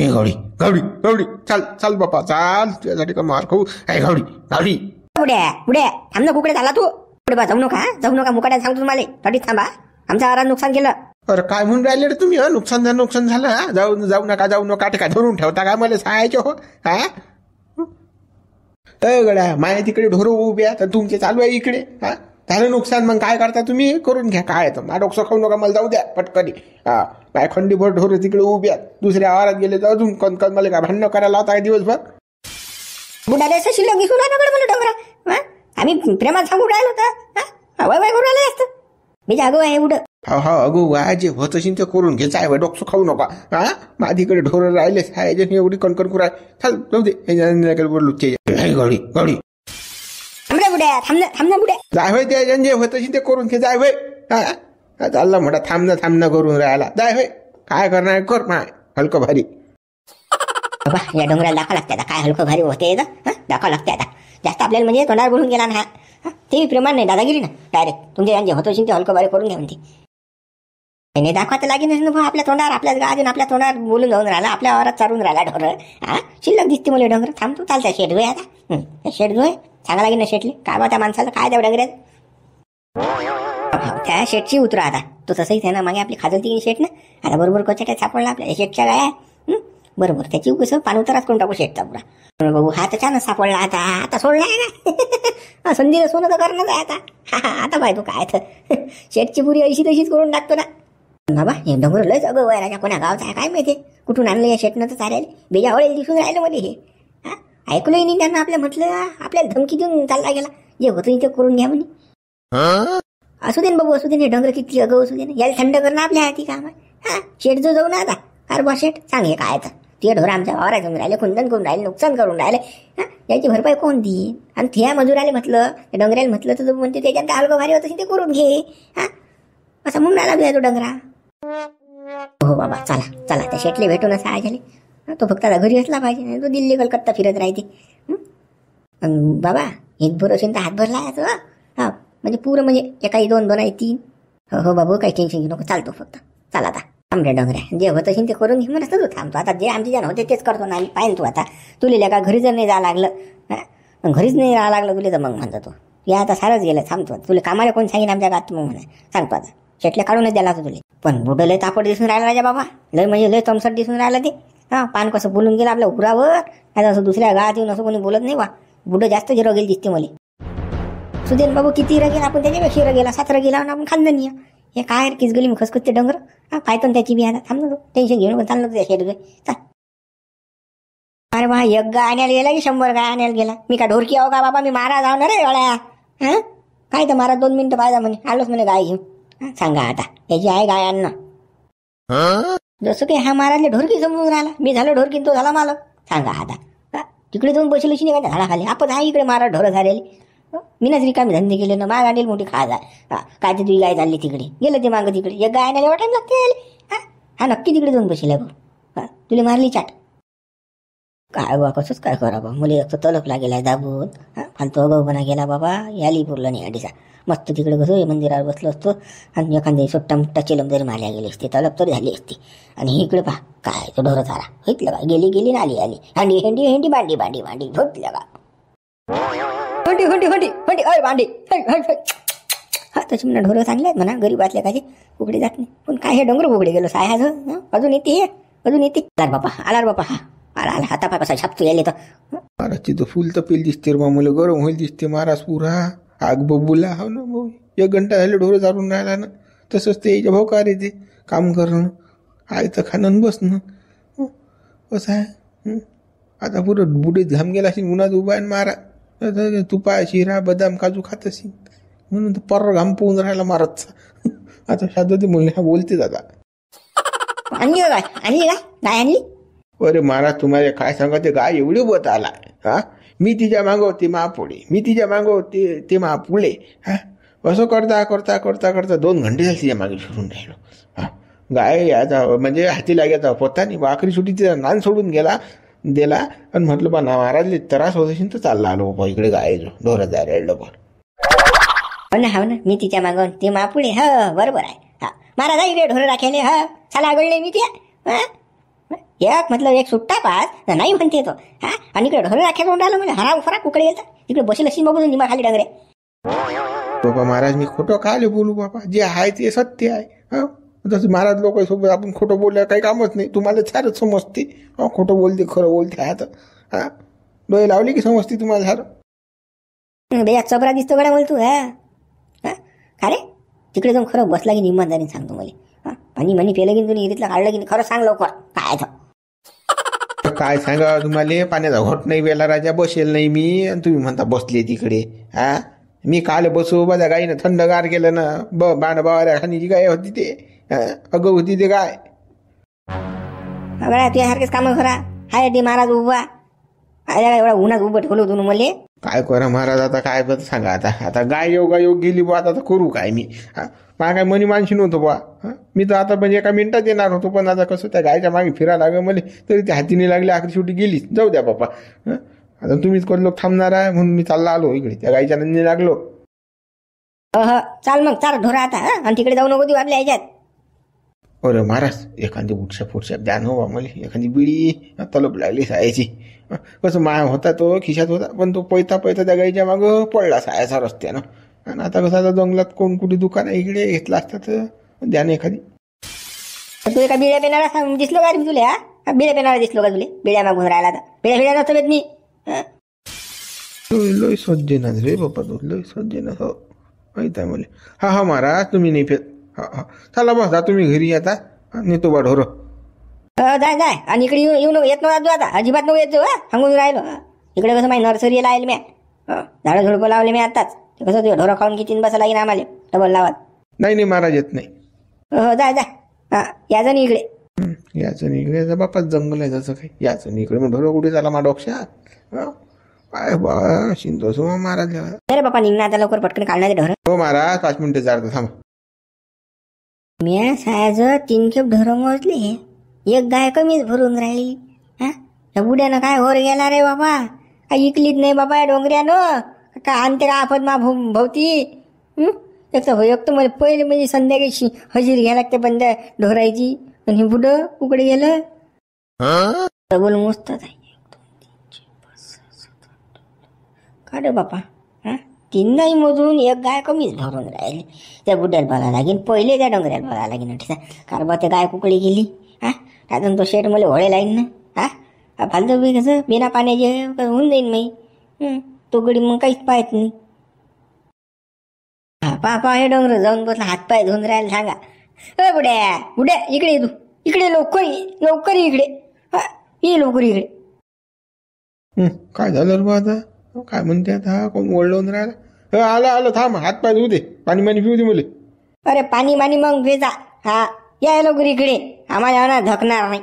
हे घावडी घावडी घावडी चाल चाल बापा चाल तुझ्यासाठी का मार खाऊ. हे घावडी घावडी. बुड्या बुड्या थांब ना, कुकडे झाला तू. पुढे बा जाऊ नका मुकाट्यात सांगतो तुम्हाला. थोडीच थांबा, आमच्या आरात नुकसान केलं. अरे काय म्हणून राहिले रे तुम्ही? नुकसान झालं. हा जाऊ नका काय धरून ठेवता का मला सांगायचे हो. हा गड्या माया तिकडे ढोरं उभ्या तर तुमचे चालू आहे इकडे. हा झालं नुकसान, मग काय करता तुम्ही? करून घ्या. काय तर मा डोकं खाऊ नका, मला जाऊ द्या पटकनी. हा काय खंडीभर ढोरं तिकडे उभ्या, दुसऱ्या आवारात गेले तर अजून कण मला काय भांडणं करायला होता दिवसभर. बुडाले शिल्लक घेऊन मला डोंगरा. आम्ही प्रेमात सांगून राहिलो होतं. वय करून राहिले असतं. मी जागो आहे उड. हा अगो वा जे होत असेल ते करून घे. चाय डोकं खाऊ नका. हा माझीकडे ढोरं राहिले सायजन एवढी कणकण कुरा. चाल जाऊ दे बोलू. घावडी घावडी बुड्या थांब ना बुड्या. जाय होय ते जे होत असेल ते करून घे. जाय होय. हा चालला म्हणा थांब ना करून राहायला. जाय होय. काय करणार कर माय हलकं भारी. बाबा या डोंगराला दाखवा लागते आता. काय हलकं भारी होते दाखवा लागते आता. जास्त आपल्याला म्हणजे तोंडावर बोलून गेला ना. ते प्रेमान नाही, दादागिरी ना. डायरेक्ट तुमच्या जे होतो ते हलकं भारी करून घ्या म्हणते. नाही दाखवा तर लागेल ना. आपल्या तोंडावर आपल्याच गाजून आपल्या तोंडावर बोलून जाऊन राहिला, आपल्या आवारात चालून राहिला ढोरं. शिल्लक दिसते मला डोंगर. थांबतो चालता शेट धुय आता. शेट धुय सांगा लागेल ना शेटले. काय बा त्या माणसाला काय द्या डोंगऱ्यात. त्या शेटची उतरा आता. तो तसंही आहे ना, मागे आपली खाजलती की शेट ना. आता बरोबर कोच्याट्यात सापडला आपल्या शेटच्या गाया. बरोबर त्याची कसं पान उताराच करून टाकू शेटचा पुरा. बघू हा तर छानच सापडला. आता सोडलाय ना. संधीला सोनं तर करणंच आहे आता. आता पाहिजे काय तर शेटची पुरी अशी तशीच करून टाकतो ना. बाबा हे डोंगर लयच अगं वय राजा. कोणा गावचा आहे काय माहिती, कुठून आणलं या शेटनं तर चालेल. बेजा वळेल दिसून राहिलं मध्ये हे. ऐकलंही नाही त्यांना. आपल्या म्हटलं आपल्याला धमकी देऊन चालला गेला. जे होतं ते करून घ्या म्हणे. असू दे ना बाबू, असू दे ना. डोंगर किती अगं असू दे ना. याला थंड करणं आपल्या हाती काम आहे. शेट जो जाऊ ना आता. अरे बा शेट सांग हे काय तर. ते ढोरं आमच्या वावरात जाऊन राहिले, खुंदन करून राहिले, नुकसान करून राहिले. याची भरपाई कोण देईन? आणि थिया मजुराले म्हटलं, त्या डोंगराला म्हटलं तर म्हणते त्याच्यात काय हलकं भारी होतं ते करून घे. असं म्हणून राहिला तो डोंगरा. हो बाबा चला त्या शेटले भेटून असं आहे झाले. तो फक्त आता घरी असला पाहिजे. तो दिल्ली कलकत्ता फिरत राहते. बाबा हितभर असेल तर हातभर लागायचं. म्हणजे पुरं म्हणजे एकाही दोन आहे तीन. हो बाबू काही टेन्शन घेऊ नको. चालतो फक्त. चला आता आमच्या डोंगऱ्या जे होत असेल ते करून घे म्हणत. तू थांबतो आता. जे आमचे जण होते तेच करतो ना आम्ही. पाहिजे तू आता. तुला का घरी जर नाही जावं लागलं, घरीच नाही राहावं लागलं तुला तर मग म्हणतो तू या आता सारंच गेलं. थांबतो तुला कामाला कोण सांगेन आमच्या गात. मग म्हणा सांगतो आता. शेटले काढूनच द्याला होता तुला. पण बुडं लय तापड दिसून राहिला राजा बाबा. लय म्हणजे लय तमसट दिसून राहिला ते. पान कसं बोलून गेलं आपल्या उरावर. आता असं दुसऱ्या गावात येऊन असं कोणी बोलत नाही. बुडं जास्त जिरं गेल दिसते मला. सुदेन बाबू किती रगेला आपण त्याच्यापेक्षा रगेला 7 रगेला आपण खांदन. हे काय किस गेली मी खसखसते डोंगर. पायतो त्याची बी आता. थांब टेन्शन घेऊन चाललं त्या शेट चाल. अरे बा एक गाय आणायला गेला की 100 गाय आणायला गेला. मी का ढोरकी आहो का बाबा. मी महाराज आहो ना रे एवढ्या. काय तर महाराज 2 मिनिटं पाहिजे म्हणे. आलोच म्हणे गाय घेऊन. सांगा आता याची आहे गाय आणणं. जसं काही हा महाराजले ढोरकी समजून राहिला. मी झालो ढोरकी तो झाला मालक. सांगा आता तिकडे जाऊन बसलोशी नाही का झाडाखाली. आपण आहे इकडे महाराज ढोरं झालेली. मीनच रिकामी धंदे केले ना. माग आणेल मोठी खा जाय. काय ते तुझी गाय चालली तिकडे. गेलं ते मागं तिकडे. एक गाय आणायला एवढा टाइम लागते. हा नक्की तिकडे जाऊन बसले भाऊ. तुला मारली चाट. काय बा कसंच काय करा बा. मुली एक तर तलप लागेला दाबून. फालतू अगाऊपणा गेला बाबा. याली पुरलं नाही अडीचा. मस्त तिकडे कसं मंदिरावर बसलो असतो. आणि एखादी सुट्टा मुट्टा चिलम जरी मारल्या गेली असते. तलप तरी झाली असती. आणि इकडे पहा काय तो ढोरं चारा घेतलं का. गेली ना आली हांडी हेंडी भांडी धुतलं का. हंडी अरे भांडी. तशी म्हणा ढोरं चांगले आहेत म्हणा. गरीब असल्या काचे उघडे जात नाही. पण काय हे डोंगर उघडे गेलो सायाचं. अजून येते अरे बापा आला रे बापा. आला हातापा कसा छापतो यायला तर. महाराजची तर फुल तपेल दिसते रे. मला गरम होईल दिसते महाराज पुरा. आग बबूला हो ना भाऊ. 1 घंटा झाले ढोरं चालून राहिला ना. तसंच ते याच्या भाऊ का रे ते काम करणं. आयचं खाणं बसणं कसं आहे. आता पुरं बुडीत घाम गेला असेल उन्हात उभा आहे मारा. तुपा शिरा बदाम काजू खात असेल म्हणून तर पर घाम पोहून राहायला मारतचा. आता शादी मुलं बोलते दादा. आणली काय आणली. अरे महाराज तुम्हाला काय सांगा. ते गाय एवढी बत आला. मी तिच्या मागं होती महापुढे. मी तिच्या मागं होते ते महापुढे. असं करता 2 घंटे झाले तिच्या मागे फिरून राहिलो. गाय याचा म्हणजे हाती लागायचा पोता नाही. आखरी सुटी तिचा नान सोडून दिला. आणि म्हटलं बा ना महाराजले त्रास होत असेल तर चालला आलो बाबा इकडे गाय ढोरं जायला डबल. हो ना मी तिच्या मागं ते महापुढे. बरोबर आहे. महाराज इकडे ढोरं राखेले. चला आगळले मी त्या. एक म्हटलं एक सुट्टा पास नाही म्हणते तो. हा आणि इकडे ढोर राख्या करून राहिलं म्हणजे हरा फरा कुकडे गेला इकडे बसेल अशी बघून निमा खाली डांगरे. बाबा महाराज मी खोटं काले बोलू बाबा, जे आहे ते सत्य आहे. हा जसं महाराज लोक सोबत आपण खोटं बोलल्या काही कामच नाही. तुम्हाला सारंच समजते. खोटं बोलते खरं बोलते आहे तर. हा डोळे लावले की समजते तुम्हाला सारं. बेया चबरा दिसतो गड्या बोल तू. हा का रे तिकडे जाऊन खरं बसला की निम्मत जाणीन सांगतो मला. हा पाणी म्हणी पेलं की तुम्ही इथलं काढलं की खरं सांग लवकर काय काय सांगा तुम्हाला, पाण्याचा घोट नाही वेला राजा बसेल नाही मी आणि तुम्ही म्हणता बसले तिकडे. हा मी काल बसू माझ्या गाईनं थंडगार केलं ना. बाण बावऱ्या खाणीची गाय होती ते. अगं होती ते गाय. गड्या तुझ्यासारखेच कामं करा. हाय ते महाराज उभा एवढा उन्हात उभं ठेवलं होतं मले. काय करा महाराज आता काय बघ सांगा. आता गाय योग गेली बुवा. आता करू काय मी. मला काय मनी मानशी नव्हतं बुवा. मी तर आता म्हणजे एका मिनिटात येणार होतो, पण आता कसं त्या गायच्या मागे फिरायला लागलं मला. तरी त्या हातीने लागली आखरी शेवटी गेली. जाऊ द्या बाप्पा. आता तुम्हीच कोण लोक थांबणार आहे म्हणून मी चालला आलो इकडे. त्या गायच्या नंदी लागलो. चाल मग चाल ढोरा आता. आणि तिकडे जाऊ नको देऊ आपल्या ह्याच्यात. अरे महाराज एखादी उठशा फुटशा द्या ना मला. एखादी बिडी तलप लागली सायाची. कसं माया होता तो खिशात होता, पण तो पैता त्या गाईच्या मागं पडला सायाचा रस्त्यानं. आणि आता कसं आता जंगलात कोण कुठे दुकान आहे इकडे घेतला असता तर द्या ना एखादी. तू एका बिड्या पेनारा दिसलो का तुला. बिड्या पेनारा दिसलो का तुला. बिड्या मागून राहिला आता. बिड्या नसतो येत मी. लय सज्जनाच रे बाप्पा तू. लय सज्जनाच. हो माहित आहे मला. हा महाराज तुम्ही नाही फेत. हा चला बस जा तुम्ही घरी आता. नेतो बा ढोर. जाय आणि इकडे येऊ नको. येत नको आता अजिबात नको येत जाऊ. सांगून राहिलो. इकडे कसं माहिती नर्सरीला आले मी. झाडं झुडपं लावले मी आताच. कसं तुझ्या ढोरं खाऊन किती बसा लागेल आम्हाला डबल लावत. नाही महाराज येत नाही. जाय याचं नाही इकडे. याचं नाही इकडे बापाच जंगल आहे जसं काही. याचं नाही इकडे मग ढोरं कुठे झाला मा डोक्षा. काय बा शिंदो महाराज. अरे बापा निघणार आता लवकर पटकन काढणार ढोरं. हो महाराज 5 मिनिटं जातो थांबा. मी सायाचं 3 खेप ढोरं मोजले. एक गाय कमीच भरून राहील. हा बुड्यानं काय होर गेला रे बाबा. काय इकलीच नाही बाबा या डोंगऱ्यानं. काय आणते का आफत मा भोवती. एक तर मला पहिले म्हणजे संध्याकाळी हजेरी घ्यायला लागते पण त्या ढोरायची. आणि हे बुडं कुकडे गेलं. डबल मोजतात आहे. 1 2 3 4 5 6 7 8 का रे बापा. 3 नाही मोजून एक गाय कमीच भरून राहिली. त्या बुड्याला बघायला लागेल पहिले. त्या डोंगऱ्याला बघायला लागेल. कारण बा त्या गाय कुकडे गेली. अजून तो शेट मला होळे लाईन ना. फालतू बी कसं बिना पाण्याचे होऊन जाईन मी. तो गडी मग काहीच पाहत नाही. पा हे डोंगर जाऊन बसला हातपाय धुवून राहायला सांगा. बुड्या इकडे ये तू. इकडे लवकर इकडे. ये लवकर इकडे. काय झालं रे आता. काय म्हणते आता कोण ओढलं राहिला. आलं थांब हातपाय धुऊ दे. पाणी पिऊ दे मुले. अरे पाणी मग भेजा. या लवकर इकडे. आम्हाला ना धकणार नाही.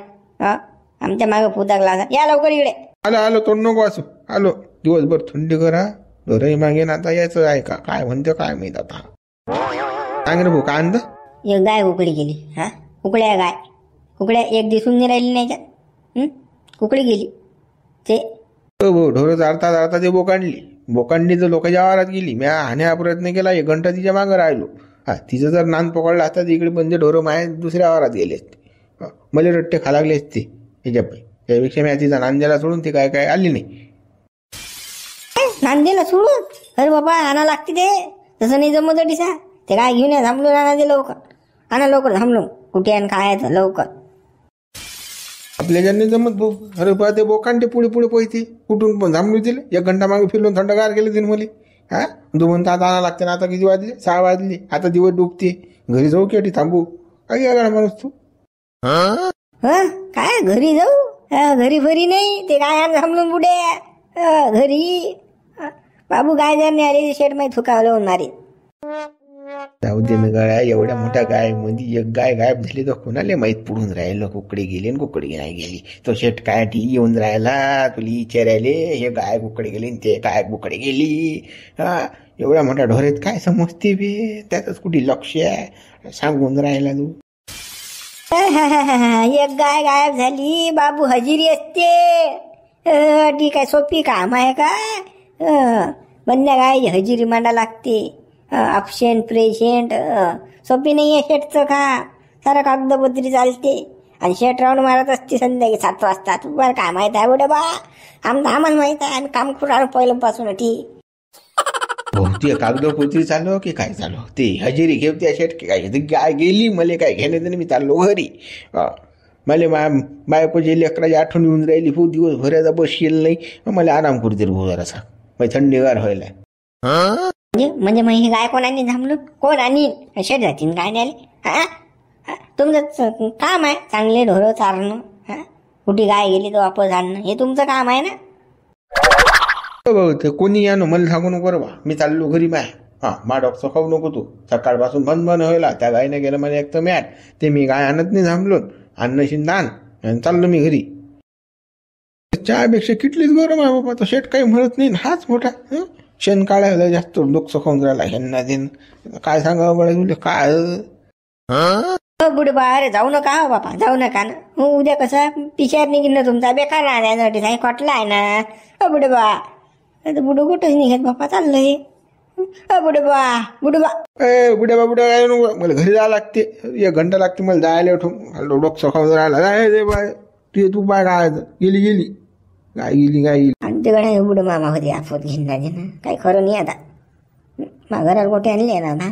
आमच्या मागे पुदागला या लवकर इकडे. आलो तोंड नको असू. आलो. दिवसभर थंडी करा. ढोरही मागेन आता यायचं आहे का काय म्हणते काय माहित आता. सांग रे भाऊ काय आणतं. एक गाय कुकडी गेली. कुकड्या गाय कुकड्या एक दिसून नाही राहिली नाही याच्यात. कुकडी गेली ते. भाऊ ढोरं जाळता ते बोकांडली तर लोकांच्या आवारात गेली. मी हाण्याचा प्रयत्न केला. 1 घंटा तिच्या मागं राहिलो. तिचं जर नान पकडलं असता इकडे म्हणजे ढोरं माया दुसऱ्या आवारात गेले असते. मला रट्टे खा लागले असते ह्याच्यापाई. त्यापेक्षा मी तिचा नांद्याला सोडून ते काय आली नाही. नांदेला सोडून. अरे बाबा आणा लागते ते. तसं नाही जमत डिसा. ते काय घेऊन या थांबलो आणा ते लवकर. आणा लवकर थांबलो. कुठे आणि काय लवकर. आपल्या ज्यांनी जमत भाऊ. अरे बा ते बोकांडे पुढे पोहते. कुठून पण थांबलो दिले. 1 घंटा मागे फिरलो थंडगार गेले तिने मला. तू म्हणता आता आणा लागते ना. आता किती वाजले 6 वाजले. आता दिवस डुबते. घरी जाऊ की थांबू. काय गेला माणूस तू. काय घरी जाऊ. घरी फरी नाही ते काय थांबलो बुड्या घरी. बाबू गाय जर नाही आले शेट माहिती थुकावलं होणारे. जाऊ दे ना गळ्या. एवढ्या मोठ्या गाय मध्ये एक गाय गायब झाली तर कोणाला माहीत पडून राहिलं. कुकडे गेली आणि कुकडे नाही गेली. तो शेट काय टी येऊन राहिला तुला विचारायले. हे गाय कुकडे गेली ते काय कुकडे गेली. एवढ्या मोठ्या ढोरेत काय समजते बे. त्यातच कुठे लक्ष आहे सांगून राहिला तू. एक गाय गायब झाली बाबू हजेरी असते. ठीक आहे सोपी काम आहे काय. बंद्या गाय हजेरी मांडा लागते. अपशेंट प्रेशेंट सोपी नाही आहे शेटचं का. सारा कागदपत्री चालते. आणि शेट राऊंड मारत असते संध्याकाळी 7 वाजता. तुम्हाला काय माहित आहे बुडे बा? आम्हाला माहित आहे, आम्ही काम करून राहिलो पहिल्यापासून. ठीक हो ते कागदपत्री चालू की काय चालू ते हजेरी घेवते शेट की काय काय गेली मला काय घेणे तर मी चाललो घरी. मला बायकोची लेकराची आठवण येऊन राहिली हो दिवसभराचा बस येईल नाही मला आराम करू दे भाऊ जरासा मग थंडीगार व्हायला. म्हणजे मग हे गाय कोणाने थांबलो? कोण आणि शेट जातील काय नाही आले? तुमचं काम आहे चांगले ढोरं चारणं. कुठे गाय गेली तर वापस आणणं हे तुमचं काम आहे ना. ते कोणी या ना मला सांगू नको बा मी चाललो घरी माय. मा डॉक्टर खाऊ नको तू सकाळपासून बंद व्हायला त्या गायने गेलं मला एक तर मॅट ते मी गाय आणत नाही थांबलो अन्नशीन दान आणि चाललो मी घरी. चहापेक्षा किटलीच गरम आहे बाबा. तो शेट काही म्हणत नाही हाच मोठा शेण काढायला जास्त डोकं खाऊन राहिला ह्यांना दिन काय सांगावं बळा तुला काय. बुडे बा अरे जाऊ नका हो बापा जाऊ नका ना. हो उद्या कसं पिशार निघीन ना तुमचा बेकार राहण्यासाठी कटला आहे ना. बुडे बा बुडू कुठंच निघत बापा चाललंय. बुडे बा ए बुड्या मला घरी जायला लागते 1 घंटा लागते मला जायला उठून डोकं खाऊन राहिला जाय बाय तू बाय काय गेली गाय गेली. आणि तिकडे बुड मामा होते आफत घेऊन काही खरं नाही आता. मा घरावर गोटे आणले ना आता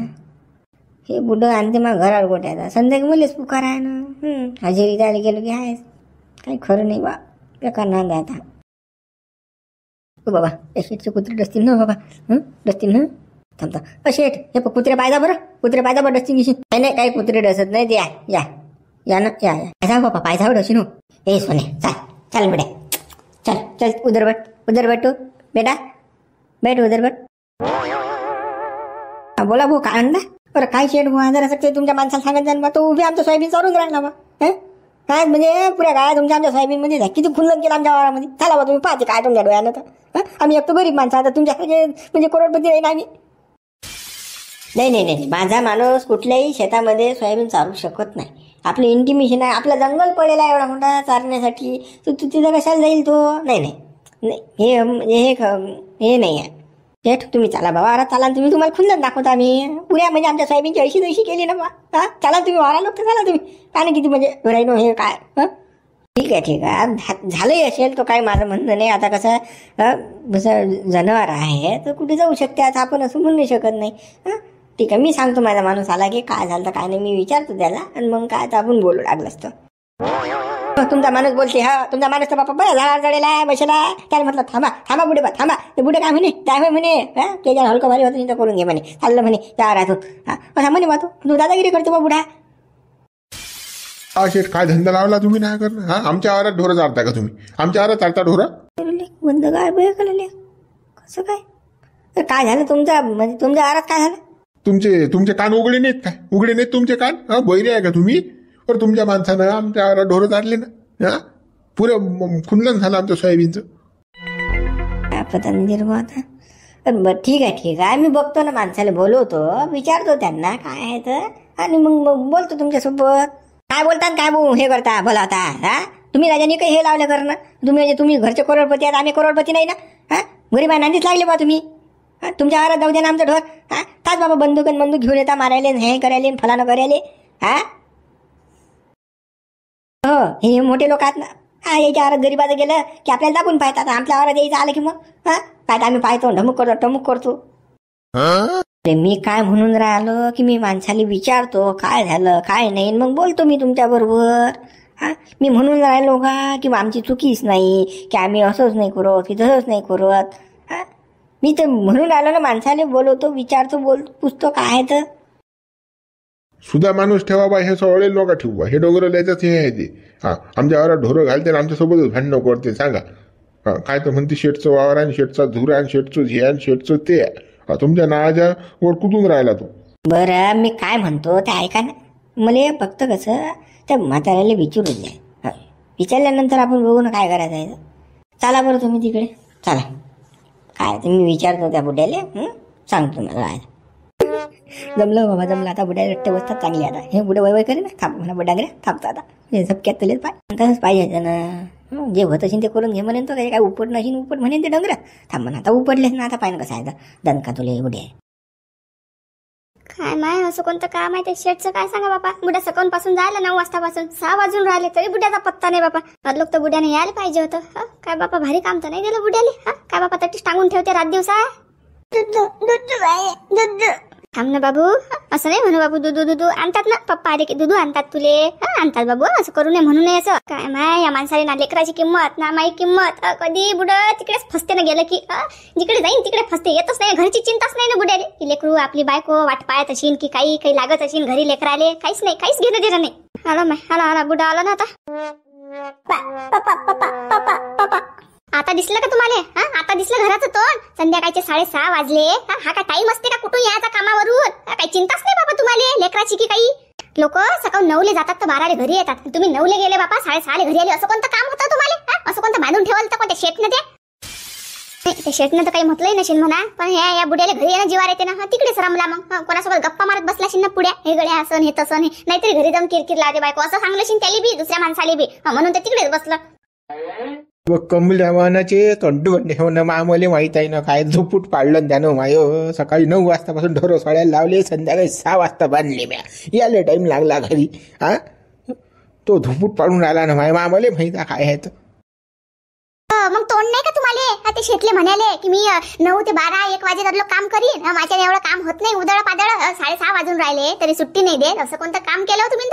हे बुड आणते मग घरावर गोटे आता संध्याकाळी मलाच पुकार आहे ना. हजेरी द्यायला गेलो की आहेच काही खरं नाही बा बेकार ना आता. बाबा या शेटचे कुत्रे डसतील ना बाबा. डसतील ना थांबता शेट हे कुत्रे पाहिजा बरं डस्टिंग गिशी नाही काही कुत्रे डसत नाही ते या ना या बाबा पायजा डशी नो. ए सोने चल बेटा चल उधर बैठ तू बेटा बैठ उधर बैठ. बोला भाऊ काय म्हणता? बरं काय शेट भाऊ जरा असं तुमच्या माणसाला सांगत जाईल बा तो उभी आमच्या सोयाबीन चालून राहिला बा. काय म्हणजे पुऱ्या काय तुमच्या आमच्या सोयाबीन मध्ये किती खुल्लन केलं आमच्या वावरामध्ये. चला बा तुम्ही पाहते काय तुमच्या डोळ्यानं तर आम्ही एक तर गरीब माणसं आता तुमच्यासारखे म्हणजे करोडपती नाही आम्ही. नाही माझा माणूस कुठल्याही शेतामध्ये सोयाबीन चालू शकत नाही. आपलं इंटिमेशन आहे आपला जंगल पडलेला आहे एवढा मोठा चारण्यासाठी तू तिथं कशाला जाईल तो. नाही हे नाही आहे शेठ तुम्ही चला बाबा अरे चला तुम्ही तुम्हाला खुल्लत दाखवता आम्ही पुऱ्या म्हणजे आमच्या सोयाबीनची ऐशी केली ना बा. चला तुम्ही वारा लोक चला तुम्ही काय नाही किती म्हणजे राहिनो हे काय. ठीक आहे झालंही असेल तो काय माझं म्हणणं नाही. आता कसं जनावर आहे तर कुठे जाऊ शकते आता आपण असं म्हणू शकत नाही. ठीक आहे मी सांगतो माझा माणूस आला की काय झालं तर काय नाही मी विचारतो त्याला आणि मग काय तर आपण बोलू लागलं असतं. तुमचा माणूस बोलते तुमचा माणूस तर बापा बरं झाडा चढेला आहे बसेला त्याला म्हटलं थांबा बुडे बा थांबा. ते बुडे काय म्हणे काय म्हणे त्याच्या हलकं भारी होतं तर करून घे म्हणे चाललं म्हणे त्या राहतो म्हणे बा तू दादागिरी करतो बा बुडा. शेठ काय धंदा लावला तुम्ही नाही करणं. आमच्या आवारात ढोरं चालता का तुम्ही? आमच्या आवारात चालता ढोरं बंद काय बे कसं काय झालं म्हणजे तुमच्या आवारात काय झालं? तुमचे कान उघडे नाहीत काय? उघडे नाहीत तुमचे कान? बहिरे आहे का तुम्ही? पर तुमच्या माणसानं आमच्या आवारात ढोरं चालले ना पुरं खुंदन झालं आमच्या सोयाबीनचं. पता बरं ठीक आहे मी बघतो ना माणसाला बोलवतो विचारतो त्यांना काय आहे तर आणि मग बोलतो तुमच्यासोबत. काय बोलतात काय हे करता बोलावता तुम्ही राजाने काही हे लावलं करणं तुम्ही घरचे करोडपती आहेत आम्ही करोडपती नाही ना. गरीब नांदीच लागले बा तुम्ही. तुमच्या आवारात जाऊ दे ना आमचं ढोर. ताच बाबा बंदूक घेऊन येता मारायले हे करायले फलानं करायले. हो हे मोठे लोक आहेत ना याच्या आवारात गरीबाचं गेलं की आपल्याला दाबून पाहतात. आमच्या आवारात यायचं आलं की मग काय आम्ही पाहतो ढमुक करतो. मी काय म्हणून राहिलो की मी माणसाला विचारतो काय झालं काय नाही मग बोलतो मी तुमच्या बरोबर. मी म्हणून राहिलो का की आमची चुकीच नाही की आम्ही असंच नाही करत की तसंच नाही करत. मी तर म्हणून राहिलो ना माणसाला बोलवतो विचारतो पुसतो काय आहे तर. सुद्धा माणूस ठेवा बा हे सवळे लोक ठेवू हे डोंगर लिहायचं हे आहे ते. आमच्या वावरात ढोरं घालते आणि आमच्यासोबतच भांडणं करते सांगा. काय तर म्हणते शेटचं वावर आणि शेटचा धुरा आणि शेटचं झे आणि शेटचं ते तुमच्या नावाच्या वर कुठून राहिला तो. बरं मी काय म्हणतो ते ऐका ना मला फक्त कसं त्या म्हाताऱ्याला विचारून द्या विचारल्यानंतर आपण बघू ना काय करायचं आहे. चला बरं तुम्ही तिकडे चला काय तुम्ही विचारतो त्या बुड्याला सांगतो मला काय. जमलं बाबा जमलं आता बुड्या रट्टे बसतात चांगली आता हे बुडे वय करे ना थांब म्हणा बुडांगऱ्या थांबतो आता हे झपक्यात तुलेच पाय तसंच पाहिजे ना जे होत असेल ते करून घे म्हणेन तो काय उपट नशीन उपट म्हणेन ते डंगर थांब म्हणा आता उपटलेच ना आता पाहिजे कसं आहे दणका तुले बुडे काय माय असं कोणतं काम आहे ते शेटचं काय सांगा बाबा. बुड्या सकाळून पासून जायला 9 वाजतापासून 6 वाजून राहिले तरी बुड्याचा पत्ता नाही बाबा. लोक तर बुड्याने यायला पाहिजे होतं. काय बाबा भारी काम तर नाही दिलं बुड्याले. काय बाबा तटीच टांगून ठेवते रात दिवसा. थांब ना बाबू, असं नाही म्हणू बाबू. दुधू आणतात ना पप्पा आले की दुधू आणतात तुले. आणतात बाबू, असं करू नये म्हणू नये असं. काय माय या माणसाने ना लेकराची किंमत ना माई किंमत. कधी बुडं तिकडेच फसते ना गेलं की जिकडे जाईन तिकडे फसते. येतच नाही घरची चिंताच नाही ना बुड्याले की लेकरू आपली बायको वाट पाहत असेल की काही लागत असेल घरी लेकराले. काहीच नाही, काहीच घेणं देणं नाही. आला माय आला बुडा आला ना आता. आता दिसलं का तुम्हाला? आता दिसलं घराचं तोंड. संध्याकाळचे 6:30 वाजले. हा काय टाइम असते का कुठून यायचा कामावरून? काही चिंताच नाही बाबा तुम्हाला लेकराची की काही. लोक सकाळ 9 जातात तर 12 घरी येतात. तुम्ही 9 गेले बाबा 6:30 घरी आले. असं कोणतं काम होतं तुम्हाला? असं कोणतं बांधून ठेवलं तर कोणत्या शेटनं ते शेटनं तर काही म्हटलंही नसेल म्हणा. पण या बुड्याला घरी येणं जीवार येते ना. तिकडेच रमला मग. कोणासोबत गप्पा मारत बसलाशील ना पुढ्या. हे गड्या असं हे तसं नाहीतरी घरी जाऊन किरकिर लावते बायको असं सांगलशील त्याला बी दुसऱ्या माणसाला बी. म्हणून ते तिकडेच बसलं. कमल्या वाहनाचे तंडवंडे होणं मामले माहीत आहे ना. काय झोपूट पाडलं त्यानं माय. सकाळी 9 वाजतापासून ढोरं सोडायला लावले. संध्याकाळी 6 वाजता बांधले म्या. याले टाइम लागला घरी. तो झोपूट पाडून आला ना माय. मामले माहीत काय आहे. मग तोंड नाही का तुम्हाला? ते शेटले म्हणाले की मी 9 ते 12 1 वाजेपर्यंत काम करीन. माझ्याने एवढं काम होत नाही. उदळ पादळ 6:30 वाजून राहिले तरी सुट्टी नाही देत. असं कोणतं काम केलं हो तुम्ही?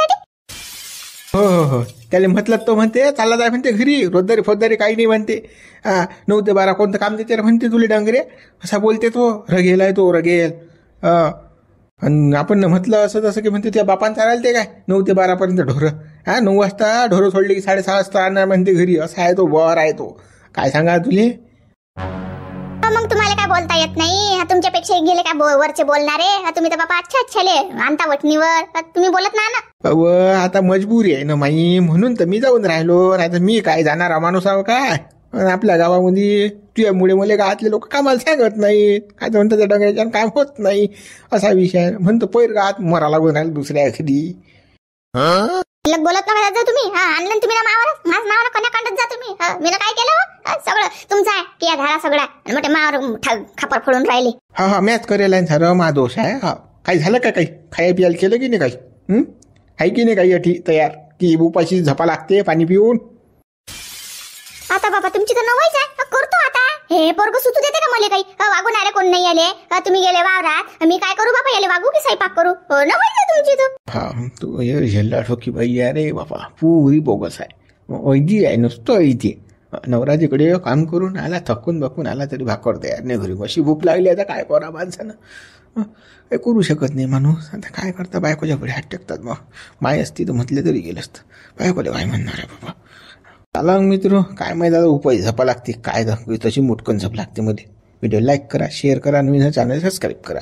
हो त्याला म्हटलं तो म्हणते चालला जाय म्हणते घरी. रोजदारी फौजदारी काही नाही म्हणते. 9 ते 12 कोणतं काम देते म्हणते तुले डांगरे. असा बोलते तो. रगेल आहे तो रगेल. आणि आपण म्हटलं असं तसं की म्हणते त्या बापान चालायला ते काय 9 ते 12 पर्यंत ढोरं. 9 वाजता ढोरं सोडले की 6:30 वाजता आणणार म्हणते घरी. असा आहे तो बर आहे तो. काय सांगा तुले. मग तुम्हाला काय बोलता येत नाही? तुमच्यापेक्षा गेले काय वरचे बोलणारे. तुम्ही तर बाबा अच्छाले आणता वटणीवर. तुम्ही बोलत ना. आता मजबुरी आहे ना माई. म्हणून तर मी जाऊन राहिलो. नाही तर मी काय जाणार माणूस आहो काय. आपल्या गावामध्ये तुझ्यामुळे मला गावातले लोक कामाला सांगत नाहीत. काय तर म्हणतात त्या डोंगराच्या काम होत नाही असा विषय. म्हणतो पैर गावात मरा लागून राहिला दुसऱ्या एखादी. बोलत नका जा तुम्ही. आणलं तुम्ही ना मावर. माझं नावानं कन्या काढत जा तुम्ही. मी काय केलं? सगळं तुमचं आहे की धारा सगळा. मोठे मावर खापर फोडून राहिले. हा मॅच करेल सर. मा दोष आहे. काही झालं का काही खाया पियाला केलं की नाही काही? आहे की नाही काही अटी तयार की उपाशी झपा लागते पाणी पिऊन? आता बाबा तुमची तर नवईच आहे. करतो आता. हे पोरग सुचू देते का मला काही? वागून आले कोण नाही आले. तुम्ही गेले वावरात. मी काय करू बाबा? याले वागू की स्वयंपाक करू? नवईच आहे तुमची तर. तू हे झेल्ला ठोकी बाई अरे बाबा पुरी बोगस आहे. ऐदी आहे नुसतं ऐदी. नवरा तिकडे काम करून आला थकून बकून आला तरी भाकर तयार नाही घरी. अशी भूक लागली. आता काय करा माणसानं. काही करू शकत नाही माणूस. आता काय करता बायकोच्या पुढे हात टेकतात. मग माय असती तर म्हटले तरी गेलं असतं. बायकोला काय म्हणणार आहे बाबा. चला मित्र काय माहिती आता उपाय झपा लागते काय तशी मुटकन झप लागते मध्ये. व्हिडिओ लाईक करा शेअर करा. नवीन चॅनल सबस्क्राईब करा.